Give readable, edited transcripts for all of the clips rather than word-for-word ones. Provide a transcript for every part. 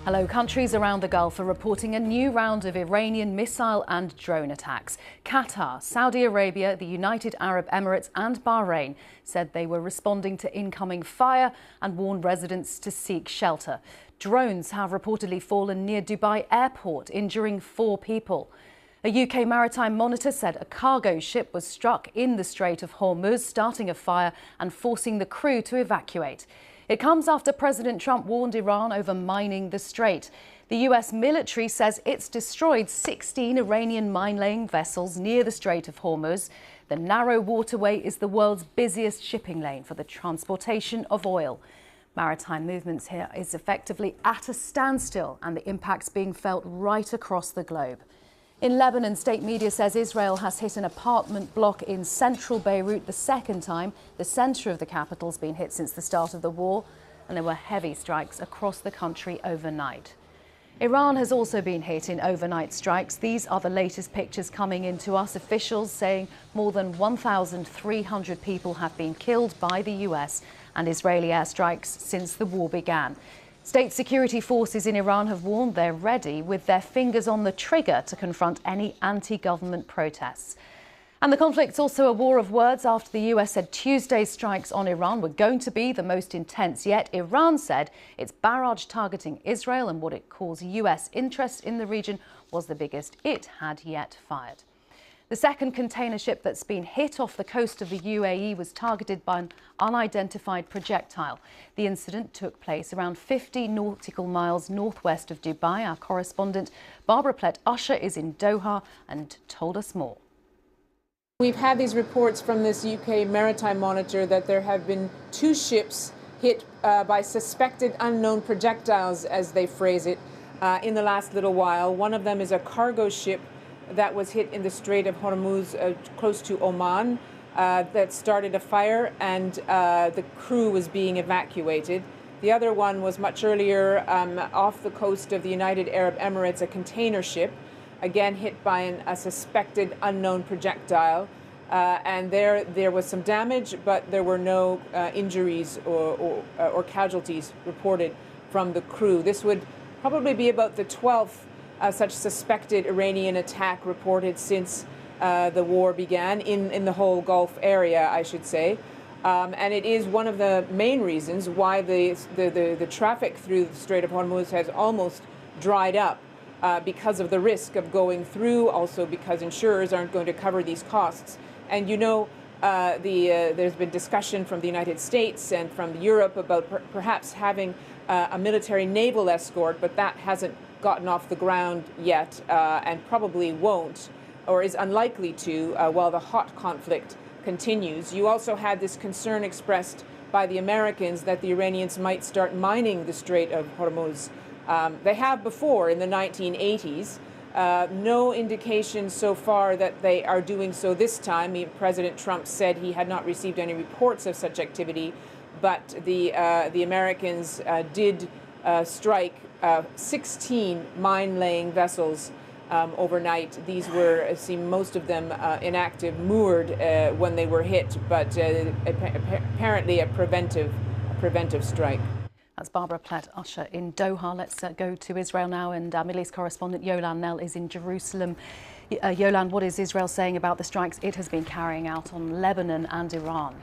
Hello, countries around the Gulf are reporting a new round of Iranian missile and drone attacks. Qatar, Saudi Arabia, the United Arab Emirates and Bahrain said they were responding to incoming fire and warned residents to seek shelter. Drones have reportedly fallen near Dubai airport, injuring 4 people. A UK maritime monitor said a cargo ship was struck in the Strait of Hormuz, starting a fire and forcing the crew to evacuate. It comes after President Trump warned Iran over mining the strait. The US military says it's destroyed 16 Iranian mine-laying vessels near the Strait of Hormuz. The narrow waterway is the world's busiest shipping lane for the transportation of oil. Maritime movements here is effectively at a standstill, and the impact's being felt right across the globe. In Lebanon, state media says Israel has hit an apartment block in central Beirut the second time. The centre of the capital's been hit since the start of the war, and there were heavy strikes across the country overnight. Iran has also been hit in overnight strikes. These are the latest pictures coming in to us. Officials saying more than 1,300 people have been killed by the US and Israeli airstrikes since the war began. State security forces in Iran have warned they're ready with their fingers on the trigger to confront any anti-government protests. And the conflict's also a war of words after the US said Tuesday's strikes on Iran were going to be the most intense yet. Iran said its barrage targeting Israel and what it calls US interest in the region was the biggest it had yet fired. The second container ship that's been hit off the coast of the UAE was targeted by an unidentified projectile. The incident took place around 50 nautical miles northwest of Dubai. Our correspondent Barbara Plett-Usher is in Doha and told us more. We've had these reports from this UK maritime monitor that there have been 2 ships hit by suspected unknown projectiles, as they phrase it, in the last little while. One of them is a cargo ship that was hit in the Strait of Hormuz, close to Oman, that started a fire, and the crew was being evacuated. The other one was much earlier off the coast of the United Arab Emirates, a container ship, again hit by a suspected unknown projectile. And there was some damage, but there were no injuries or casualties reported from the crew. This would probably be about the 12th such suspected Iranian attack reported since the war began in the whole Gulf area, I should say. And it is one of the main reasons why the traffic through the Strait of Hormuz has almost dried up, because of the risk of going through, also because insurers aren't going to cover these costs. And you know, there's been discussion from the United States and from Europe about perhaps having a military naval escort, but that hasn't gotten off the ground yet, and probably won't, or is unlikely to, while the hot conflict continues. You also had this concern expressed by the Americans that the Iranians might start mining the Strait of Hormuz. They have before in the 1980s. No indication so far that they are doing so this time. President Trump said he had not received any reports of such activity, but the Americans did strike 16 mine-laying vessels overnight. These were, seem most of them inactive, moored when they were hit, but apparently a preventive strike. That's Barbara Plett-Usher in Doha. Let's go to Israel now, and our Middle East correspondent Yolan Nell is in Jerusalem. Yolan, what is Israel saying about the strikes it has been carrying out on Lebanon and Iran?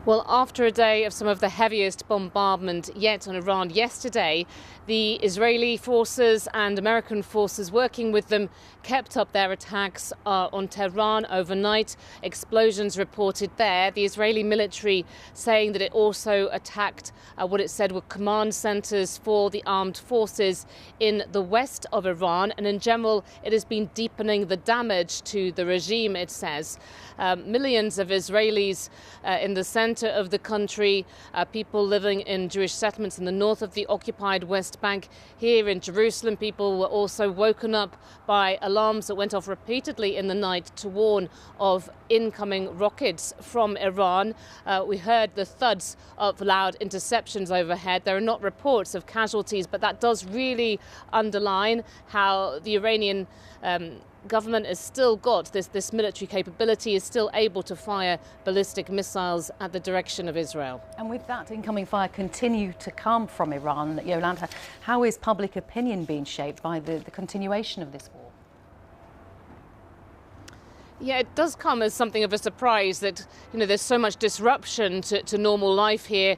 Well, after a day of some of the heaviest bombardment yet on Iran yesterday, the Israeli forces and American forces working with them kept up their attacks on Tehran overnight. Explosions reported there. The Israeli military saying that it also attacked what it said were command centers for the armed forces in the west of Iran. And in general, it has been deepening the damage to the regime, it says. Millions of Israelis in the center of the country, people living in Jewish settlements in the north of the occupied West Bank. Here in Jerusalem, people were also woken up by alarms that went off repeatedly in the night to warn of incoming rockets from Iran. We heard the thuds of loud interceptions overhead. There are not reports of casualties, but that does really underline how the Iranian government has still got this military capability, is still able to fire ballistic missiles at the direction of Israel. And with that incoming fire continue to come from Iran, Yolanda, how is public opinion being shaped by the continuation of this war? Yeah, it does come as something of a surprise that, there's so much disruption to normal life here.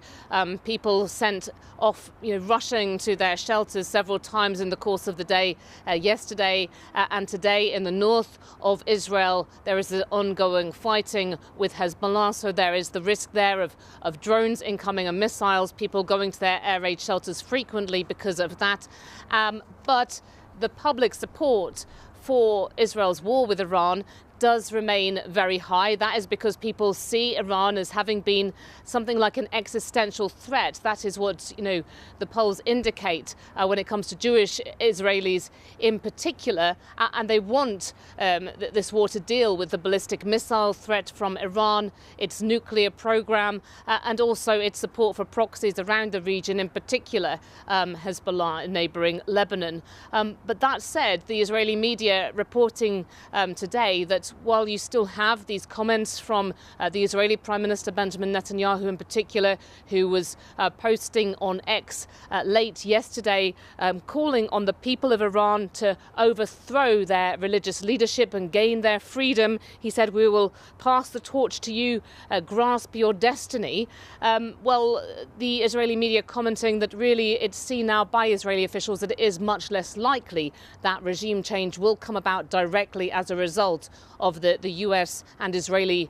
People sent off, rushing to their shelters several times in the course of the day. Yesterday and today in the north of Israel, there is the ongoing fighting with Hezbollah. So there is the risk there of drones incoming and missiles, people going to their air raid shelters frequently because of that. But the public support for Israel's war with Iran does remain very high. That is because people see Iran as having been something like an existential threat. That is what, the polls indicate when it comes to Jewish Israelis in particular. And they want this war to deal with the ballistic missile threat from Iran, its nuclear program, and also its support for proxies around the region, in particular Hezbollah in neighbouring Lebanon. But that said, the Israeli media reporting today that while you still have these comments from the Israeli Prime Minister Benjamin Netanyahu in particular, who was posting on X late yesterday, calling on the people of Iran to overthrow their religious leadership and gain their freedom. He said, "We will pass the torch to you, grasp your destiny." Well, the Israeli media commenting that really it's seen now by Israeli officials that it is much less likely that regime change will come about directly as a result of the US and Israeli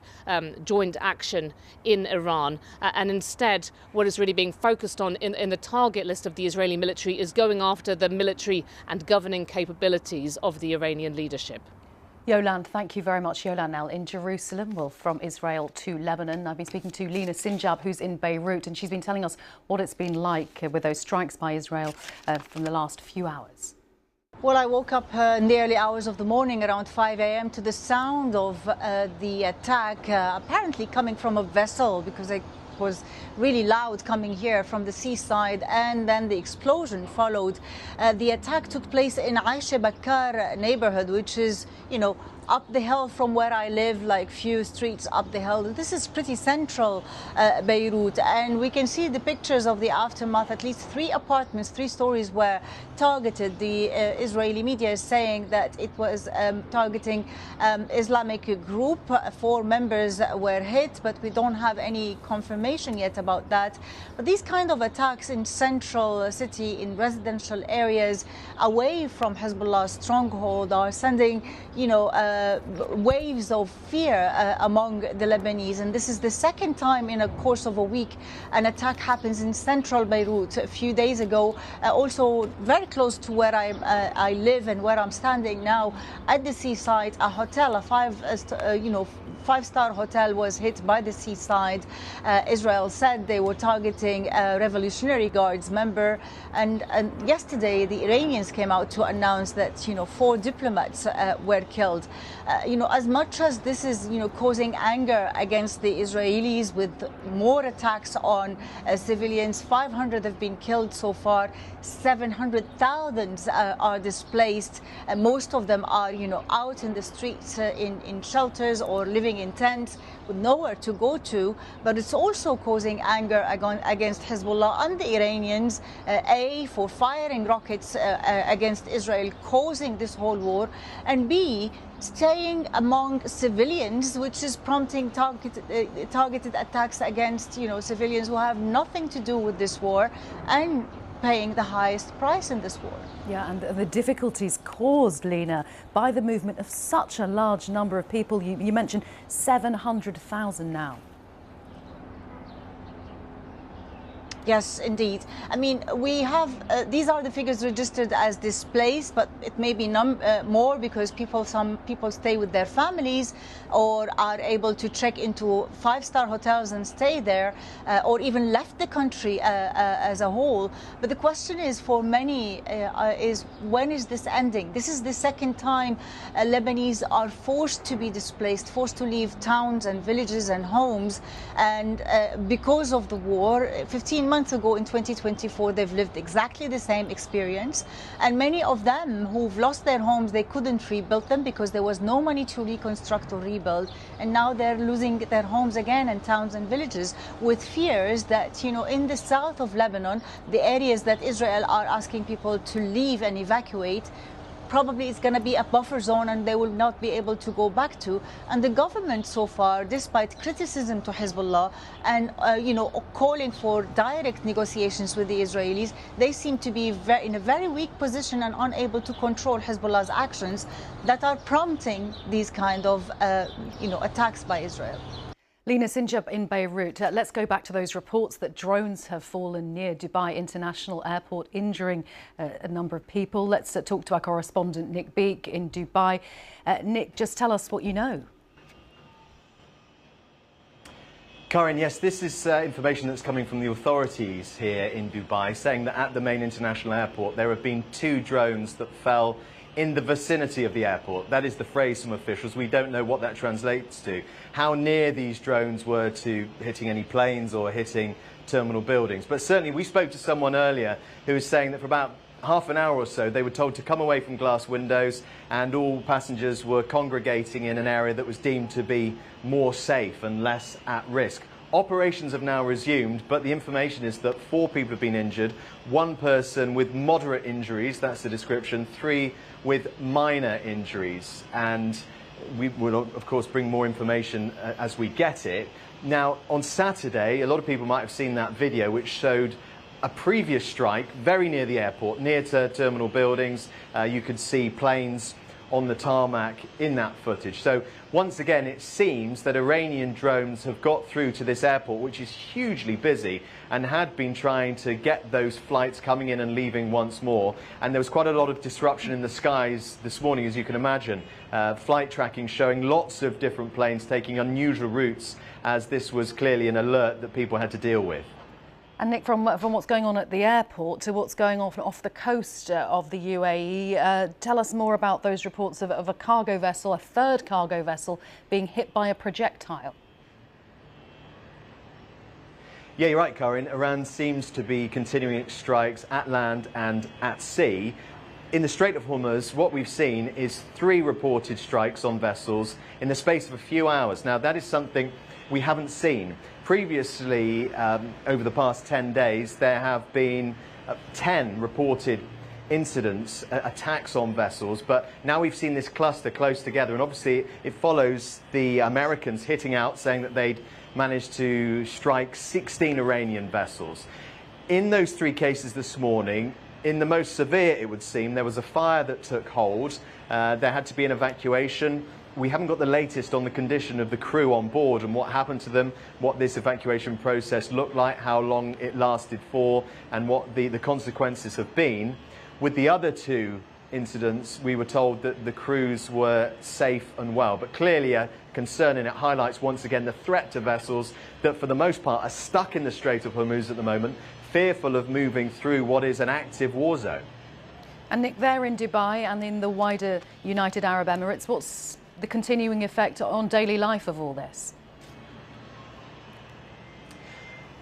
joint action in Iran. And instead, what is really being focused on in the target list of the Israeli military is going after the military and governing capabilities of the Iranian leadership. Yolande, thank you very much. Yolande Nell in Jerusalem. Well, from Israel to Lebanon. I've been speaking to Lina Sinjab, who's in Beirut, and she's been telling us what it's been like with those strikes by Israel from the last few hours. Well, I woke up in the early hours of the morning around 5 a.m. to the sound of the attack apparently coming from a vessel, because it was really loud coming here from the seaside, and then the explosion followed. The attack took place in Aisha Bakar neighborhood, which is, up the hill from where I live, like few streets up the hill. This is pretty central Beirut, and we can see the pictures of the aftermath. At least 3 apartments, 3 stories were targeted. The Israeli media is saying that it was targeting Islamic group. 4 members were hit, but we don't have any confirmation yet about that. But these kind of attacks in central city, in residential areas, away from Hezbollah's stronghold, are sending, waves of fear among the Lebanese. And this is the second time in a course of a week an attack happens in central Beirut. A few days ago, also very close to where I live and where I'm standing now, at the seaside, a hotel, a five-star hotel was hit by the seaside. Israel said they were targeting a Revolutionary Guards member, and yesterday the Iranians came out to announce that 4 diplomats were killed. As much as this is causing anger against the Israelis with more attacks on civilians, 500 have been killed so far, 700,000 are displaced, and most of them are out in the streets in shelters or living in tents with nowhere to go to. But it's also causing anger against Hezbollah and the Iranians, A, for firing rockets against Israel, causing this whole war, and B, staying among civilians, which is prompting targeted attacks against civilians who have nothing to do with this war and paying the highest price in this war. Yeah, and the difficulties caused, Lina, by the movement of such a large number of people. You mentioned 700,000 now. Yes, indeed. I mean, we have, these are the figures registered as displaced, but it may be more because some people stay with their families or are able to check into 5-star hotels and stay there, or even left the country as a whole. But the question is, for many, is when is this ending? This is the second time Lebanese are forced to be displaced, forced to leave towns and villages and homes. And because of the war, 15 months months ago in 2024, they've lived exactly the same experience. And many of them who've lost their homes, they couldn't rebuild them because there was no money to reconstruct or rebuild. And now they're losing their homes again in towns and villages, with fears that, in the south of Lebanon, the areas that Israel are asking people to leave and evacuate, probably it's going to be a buffer zone and they will not be able to go back to. And the government so far, despite criticism to Hezbollah and calling for direct negotiations with the Israelis, they seem to be in a very weak position and unable to control Hezbollah's actions that are prompting these kind of attacks by Israel. Lina Sinjab in Beirut. Let's go back to those reports that drones have fallen near Dubai International Airport, injuring a number of people. Let's talk to our correspondent Nick Beek in Dubai. Nick, just tell us what you know. Karin, yes, this is information that's coming from the authorities here in Dubai, saying that at the main international airport there have been 2 drones that fell in the vicinity of the airport. That is the phrase from officials. We don't know what that translates to. How near these drones were to hitting any planes or hitting terminal buildings. But certainly we spoke to someone earlier who was saying that for about half an hour or so they were told to come away from glass windows and all passengers were congregating in an area that was deemed to be more safe and less at risk. Operations have now resumed, but the information is that 4 people have been injured, 1 person with moderate injuries, that's the description, 3 with minor injuries. And we will, of course, bring more information as we get it. Now, on Saturday, a lot of people might have seen that video which showed a previous strike very near the airport, near to terminal buildings. You could see planes on the tarmac in that footage. So once again, it seems that Iranian drones have got through to this airport, which is hugely busy, and had been trying to get those flights coming in and leaving once more. And there was quite a lot of disruption in the skies this morning, as you can imagine. Flight tracking showing lots of different planes taking unusual routes, as this was clearly an alert that people had to deal with. And Nick, from what's going on at the airport to what's going on off the coast of the UAE, tell us more about those reports of a cargo vessel, a 3rd cargo vessel, being hit by a projectile. Yeah, you're right, Karin. Iran seems to be continuing its strikes at land and at sea. In the Strait of Hormuz, what we've seen is 3 reported strikes on vessels in the space of a few hours. Now, that is something we haven't seen. Previously, over the past 10 days, there have been 10 reported incidents, attacks on vessels, but now we've seen this cluster close together, and obviously it follows the Americans hitting out, saying that they'd managed to strike 16 Iranian vessels. In those 3 cases this morning, in the most severe, it would seem, there was a fire that took hold. There had to be an evacuation. We haven't got the latest on the condition of the crew on board and what happened to them, what this evacuation process looked like, how long it lasted for, and what the consequences have been. With the other 2 incidents, we were told that the crews were safe and well. But clearly a concern, and it highlights once again the threat to vessels that for the most part are stuck in the Strait of Hormuz at the moment, fearful of moving through what is an active war zone. And Nick, there in Dubai and in the wider United Arab Emirates, what's the continuing effect on daily life of all this?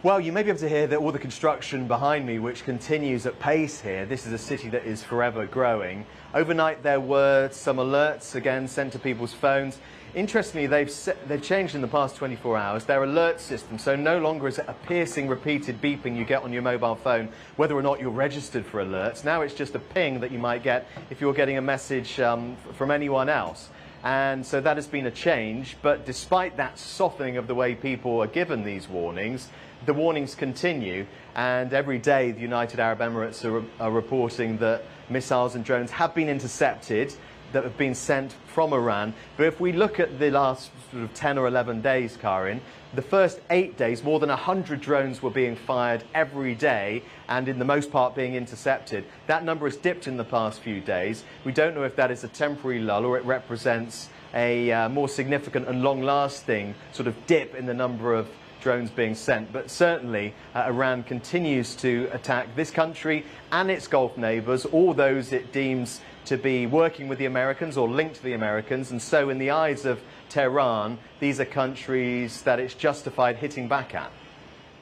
Well, you may be able to hear that all the construction behind me, which continues at pace here. This is a city that is forever growing. Overnight, there were some alerts, again, sent to people's phones. Interestingly, they've changed in the past 24 hours their alert system, so no longer is it a piercing, repeated beeping you get on your mobile phone, whether or not you're registered for alerts. Now it's just a ping that you might get if you're getting a message from anyone else. And so that has been a change, but despite that softening of the way people are given these warnings, the warnings continue, and every day the United Arab Emirates are reporting that missiles and drones have been intercepted that have been sent from Iran. But if we look at the last sort of 10 or 11 days, Karin, the first 8 days, more than 100 drones were being fired every day, and in the most part being intercepted. That number has dipped in the past few days. We don't know if that is a temporary lull or it represents a more significant and long-lasting sort of dip in the number of drones being sent. But certainly Iran continues to attack this country and its Gulf neighbours, all those it deems to be working with the Americans or linked to the Americans. And so in the eyes of Tehran, these are countries that it's justified hitting back at.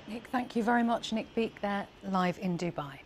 Nick, thank you very much. Nick Beek there, live in Dubai.